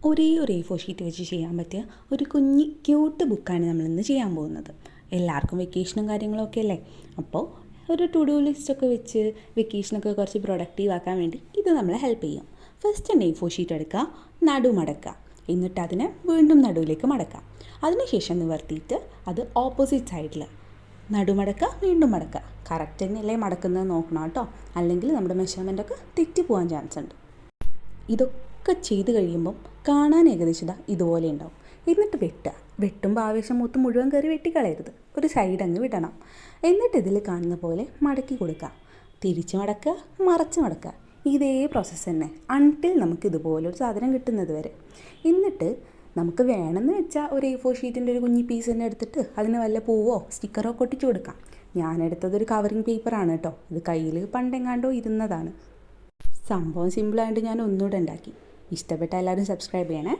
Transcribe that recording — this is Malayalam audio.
ഒരേ ഒരു A4 ഷീറ്റ് വെച്ച് ചെയ്യാൻ പറ്റിയ ഒരു കുഞ്ഞ് ക്യൂട്ട് ബുക്കാണ് നമ്മളിന്ന് ചെയ്യാൻ പോകുന്നത്. എല്ലാവർക്കും വെക്കേഷനും കാര്യങ്ങളൊക്കെ അല്ലേ. അപ്പോൾ ഒരു ടു ഡു ലിസ്റ്റൊക്കെ വെച്ച് വെക്കേഷനൊക്കെ കുറച്ച് പ്രൊഡക്റ്റീവ് ആക്കാൻ വേണ്ടി ഇത് നമ്മളെ ഹെൽപ്പ് ചെയ്യും. ഫസ്റ്റ് A4 ഷീറ്റ് എടുക്കുക, നടുമടക്കുക, എന്നിട്ട് അതിനെ വീണ്ടും നടുവിലേക്ക് മടക്കുക. അതിനുശേഷം നിവർത്തിയിട്ട് അത് ഓപ്പോസിറ്റ് സൈഡിൽ നടുമടക്കുക, വീണ്ടും മടക്കുക. കറക്റ്റ് തന്നെയല്ലേ മടക്കുന്നത് നോക്കണം കേട്ടോ, അല്ലെങ്കിൽ നമ്മുടെ മെഷർമെൻറ്റൊക്കെ തെറ്റി പോകാൻ ചാൻസ് ഉണ്ട്. ഇതൊക്കെ ചെയ്ത് കഴിയുമ്പം കാണാൻ ഏകദേശം ഇതുപോലെ ഉണ്ടാവും. എന്നിട്ട് വെട്ടുമ്പോൾ ആവേശം മൂത്ത് മുഴുവൻ കയറി വെട്ടിക്കളയരുത്, ഒരു സൈഡ് അങ്ങ് വിടണം. എന്നിട്ട് ഇതിൽ കാണുന്ന പോലെ മടക്കി കൊടുക്കുക, തിരിച്ച് മടക്കുക, മറച്ച് മടക്കുക. ഇതേ പ്രോസസ്സ് തന്നെ അൺടിൽ നമുക്ക് ഇതുപോലൊരു സാധനം കിട്ടുന്നത് വരെ. എന്നിട്ട് നമുക്ക് വേണമെന്ന് വെച്ചാൽ ഒരു A4 ഷീറ്റിൻ്റെ ഒരു കുഞ്ഞി പീസ് തന്നെ എടുത്തിട്ട് അതിന് വല്ല പൂവോ സ്റ്റിക്കറോ ഒട്ടിച്ചു കൊടുക്കാം. ഞാനെടുത്തതൊരു കവറിങ് പേപ്പറാണ് കേട്ടോ. ഇത് കയ്യിൽ പണ്ടെങ്ങാണ്ടോ ഇരുന്നതാണ്. സംഭവം സിമ്പിളായിട്ട് ഞാൻ ഒന്നുകൂടെ ഉണ്ടാക്കി. ഇഷ്ടപ്പെട്ട എല്ലാവരും സബ്സ്ക്രൈബ് ചെയ്യണേ.